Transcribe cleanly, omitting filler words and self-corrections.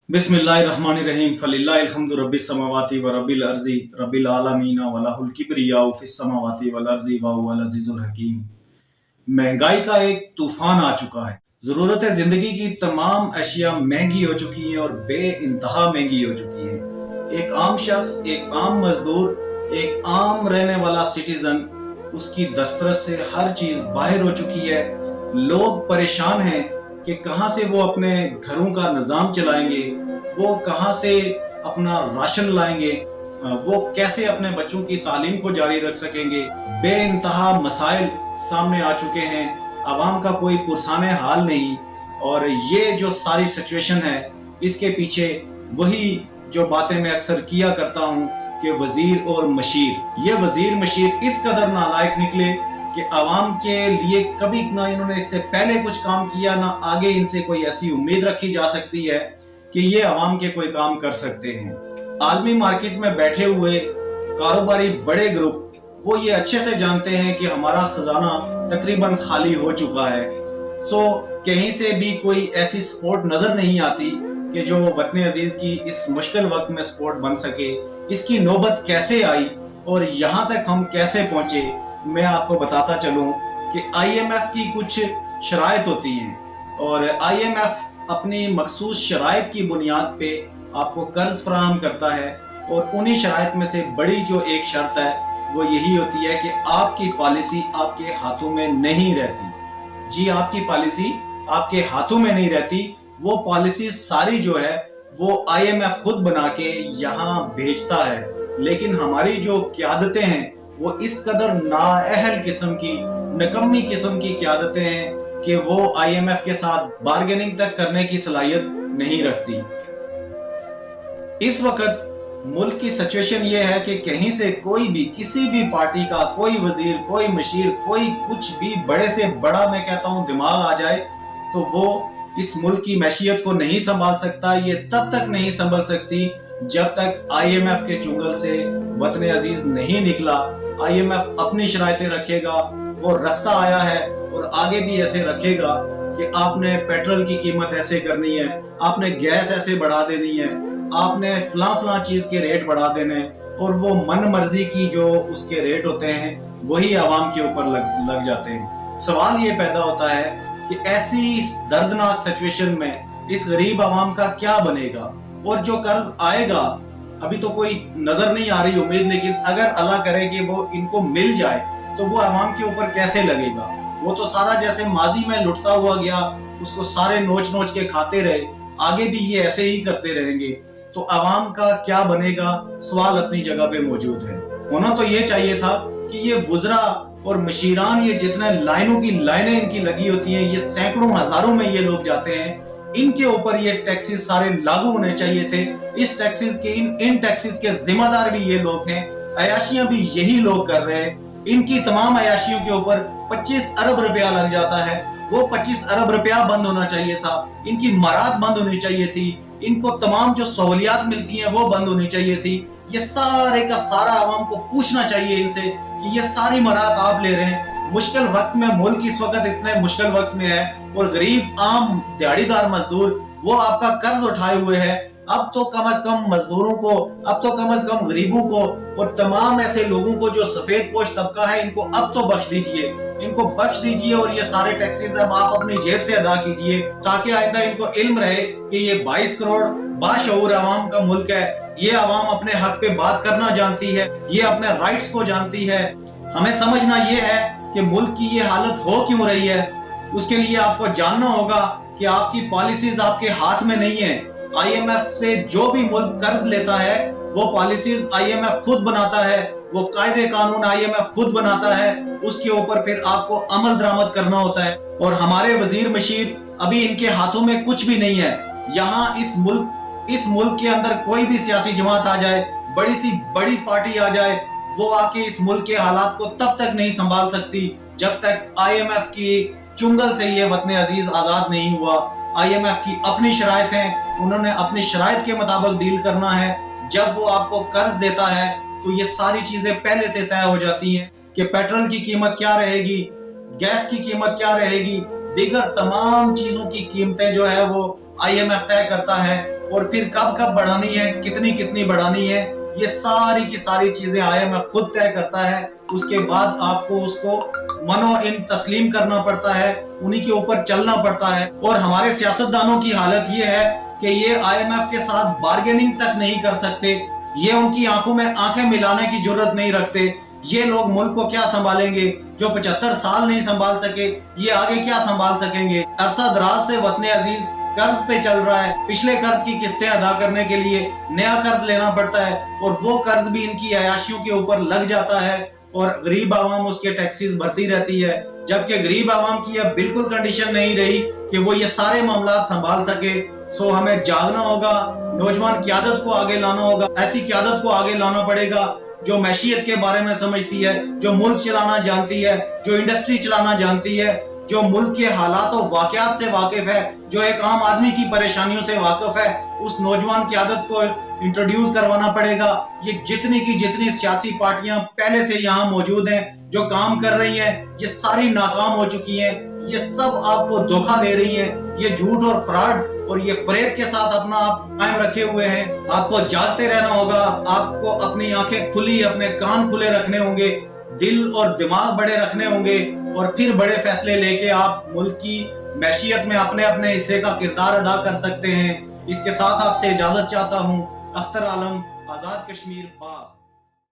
बिस्मिल्लाहिर्रहमानिर्रहीम फलिल्लाहिल हम्दु रब्बिस समावाति व रब्बिल अर्ज़ि रब्बिल आलमीन व लहुल किब्रियाउ फिस समावाति वल अर्ज़ि व हुवल अज़ीज़ुल हकीम। महंगाई का एक तूफान आ चुका है। ज़रूरत है जिंदगी की तमाम अशिया महंगी हो चुकी हैं और बेइंतहा महंगी हो चुकी हैं। एक आम शख्स, एक आम मजदूर, एक आम रहने वाला सिटीजन, उसकी दस्तरस से हर चीज बाहर हो चुकी है। लोग परेशान हैं कि कहां से वो अपने घरों का निजाम चलाएंगे, वो कहां से अपना राशन लाएंगे, वो कैसे अपने बच्चों की तालीम को जारी रख सकेंगे। बेइंतहा मसाइल सामने आ चुके हैं, आवाम का कोई पुरसाने हाल नहीं। और ये जो सारी सिचुएशन है, इसके पीछे वही जो बातें मैं अक्सर किया करता हूँ कि वजीर और मशीर। ये वजीर मशीर इस कदर नालायक निकले कि आवाम के लिए कभी ना इन्होंने इससे पहले कुछ काम किया, ना आगे इनसे कोई ऐसी उम्मीद रखी जा सकती है कि ये आवाम के कोई काम कर सकते हैं। आलमी मार्केट में बैठे हुए कारोबारी बड़े ग्रुप वो ये अच्छे से जानते हैं कि हमारा खजाना तकरीबन खाली हो चुका है। कहीं से भी कोई ऐसी सपोर्ट नजर नहीं आती कि जो वतन अजीज की इस मुश्किल वक्त में सपोर्ट बन सके। इसकी नौबत कैसे आई और यहाँ तक हम कैसे पहुंचे, मैं आपको बताता चलूं कि IMF की कुछ शराइत होती हैं और IMF अपनी मखसूस शराइत की बुनियाद पे आपको कर्ज फराहम करता है। और उन्हीं शराइत में से बड़ी जो एक शर्त है वो यही होती है कि आपकी पॉलिसी आपके हाथों में नहीं रहती। जी, आपकी पॉलिसी आपके हाथों में नहीं रहती। वो पॉलिसी सारी जो है वो IMF खुद बना के यहाँ भेजता है। लेकिन हमारी जो क़यादतें हैं वो इस कदर नाअहल किस्म की, नकम्मी किस्म की क़यादतें हैं कि वो IMF के साथ बार्गेनिंग तक करने की सलाहियत नहीं रखती। इस वक्त मुल्क की सिचुएशन ये है कि कहीं से कोई भी, किसी भी पार्टी का कोई वजीर, कोई मशीर, कोई कुछ भी बड़े से बड़ा, मैं कहता हूं, दिमाग आ जाए तो वो इस मुल्क की मैशियत को नहीं संभाल सकता। ये तब तक नहीं संभल सकती जब तक IMF के चुंगल से वतन अजीज नहीं निकला। IMF अपनी शराइतें रखेगा, वो रखता आया है और आगे भी ऐसे रखेगा कि आपने पेट्रोल की कीमत ऐसे करनी है, आपने गैस ऐसे बढ़ा देनी है, आपने फलां चीज के रेट बढ़ा देने, और वो मन मर्जी की जो उसके रेट होते हैं वही आवाम के ऊपर लग जाते हैं। सवाल ये पैदा होता है कि ऐसी दर्दनाक सिचुएशन में इस गरीब आवाम का क्या बनेगा। और जो कर्ज आएगा, अभी तो कोई नजर नहीं आ रही उम्मीद, लेकिन अगर अल्लाह करे कि वो इनको मिल जाए तो वो आवाम के ऊपर कैसे लगेगा। वो तो सारा जैसे माजी में लुटता हुआ गया, उसको सारे नोच नोच के खाते रहे, आगे भी ये ऐसे ही करते रहेंगे तो आवाम का क्या बनेगा। सवाल अपनी जगह पे मौजूद है। होना तो ये चाहिए था कि ये वुज़रा और मशीरान, ये जितने लाइनों की लाइनें इनकी लगी होती हैं, ये सैकड़ों हजारों में ये लोग जाते हैं, इनके ऊपर ये टैक्सेस सारे लागू होने चाहिए थे। इस टैक्सेस के इन टैक्सेस के जिम्मेदार भी ये लोग हैं, अयाशियां भी यही लोग कर रहे हैं। इनकी तमाम अयाशियों के ऊपर 25 अरब रुपया लग जाता है। वो 25 अरब रुपया बंद होना चाहिए था, इनकी मराद बंद होनी चाहिए थी, इनको तमाम जो सहूलियात मिलती हैं वो बंद होनी चाहिए थी। ये सारे का सारा आवाम को पूछना चाहिए इनसे कि ये सारी मराद आप ले रहे हैं। मुश्किल वक्त में मुल्क इस वक्त इतने मुश्किल वक्त में है और गरीब आम दिहाड़ीदार मजदूर वो आपका कर्ज उठाए हुए है। अब तो कम से कम मजदूरों को, अब तो कम से कम गरीबों को और तमाम ऐसे लोगों को जो सफेद पोश तबका है, इनको अब तो बख्श दीजिए, इनको बख्श दीजिए और ये सारे टैक्सेस अब आप अपनी जेब से अदा कीजिए, ताकि आइंदा इनको इल्म रहे कि ये 22 करोड़ बाशऊर आवाम का मुल्क है। ये आवाम अपने हक पे बात करना जानती है, ये अपने राइट्स को जानती है। हमें समझना ये है कि मुल्क की ये हालत हो क्यों रही है। उसके लिए आपको जानना होगा कि आपकी पॉलिसीज आपके हाथ में नहीं है। IMF से जो भी मुल्क कर्ज लेता है वो पॉलिसीज IMF खुद बनाता है, वो कायदे कानून IMF खुद बनाता है, उसके ऊपर फिर आपको अमल दरामद करना होता है। और हमारे वजीर मशीर अभी इनके हाथों में कुछ भी नहीं है। यहाँ इस मुल्क के अंदर कोई भी सियासी जमात आ जाए, बड़ी सी बड़ी पार्टी आ जाए, वो आके इस मुल्क के हालात को तब तक नहीं संभाल सकती जब तक IMF की चुंगल से ये वतन अजीज आजाद नहीं हुआ। IMF की अपनी शराइत हैं, उन्होंने अपनी शराइत के मुताबिक डील करना है। जब वो आपको कर्ज देता है तो ये सारी चीजें पहले से तय हो जाती हैं कि पेट्रोल की कीमत क्या रहेगी, गैस की कीमत क्या रहेगी, दीगर तमाम चीजों की कीमतें जो है वो IMF तय करता है। اور پھر کب کب بڑھانی ہے، کتنی کتنی بڑھانی ہے، یہ ساری کی ساری چیزیں IMF خود طے کرتا ہے۔ اس کے بعد آپ کو اس کو منو ان تسلیم کرنا پڑتا ہے، انہی کے اوپر چلنا پڑتا ہے۔ اور ہمارے سیاستدانوں کی حالت یہ ہے کہ یہ IMF کے ساتھ بارگیننگ تک نہیں کر سکتے، یہ ان کی آنکھوں میں آنکھیں ملانے کی جرت نہیں رکھتے۔ یہ لوگ ملک کو کیا سنبھالیں گے؟ جو 75 سال نہیں سنبھال سکے، یہ آگے کیا سنبھال سکیں گے؟ عرصہ دراز سے وطن عزیز قرض پہ چل رہا ہے، پچھلے قرض کی قسطیں ادا کرنے کے لیے نیا قرض لینا پڑتا ہے، اور وہ قرض بھی ان کی عیاشیوں کے اوپر لگ جاتا ہے، اور غریب عوام اس کے ٹیکسیز بھرتی رہتی ہے، جبکہ غریب عوام کی اب بالکل کنڈیشن نہیں رہی کہ وہ یہ سارے معاملات سنبھال سکے۔ سو ہمیں جاگنا ہوگا، نوجوان قیادت کو آگے لانا ہوگا، ایسی قیادت کو آگے لانا پڑے گا جو معیشت کے بارے میں سمجھتی ہے، جو ملک چلانا جانتی ہے، جو انڈسٹری چلانا جانتی ہے، جو ملک کے حالات و واقعات سے واقف ہے، جو ایک عام آدمی کی پریشانیوں سے واقف ہے۔ اس نوجوان قیادت کو انٹروڈیوس کروانا پڑے گا۔ یہ جتنی کی جتنی سیاسی پارٹیاں پہلے سے یہاں موجود ہیں، جو کام کر رہی ہیں، یہ ساری ناکام ہو چکی ہیں، یہ سب آپ کو دھوکہ دے رہی ہیں، یہ جھوٹ اور فراڈ اور یہ فریب کے ساتھ اپنا آپ قائم رکھے ہوئے ہیں۔ آپ کو جاگتے رہنا ہوگا، آپ کو اپنی آنکھیں کھلی، اپنے کان کھلے رکھنے ہوں گے، دل اور دماغ بڑے رکھنے ہوں گے، اور پھر بڑے فیصلے لے کے آپ ملک کی معیشت میں اپنے اپنے حصے کا کردار ادا کر سکتے ہیں۔ اس کے ساتھ آپ سے اجازت چاہتا ہوں۔ اختر عالم، آزاد کشمیر، پاک۔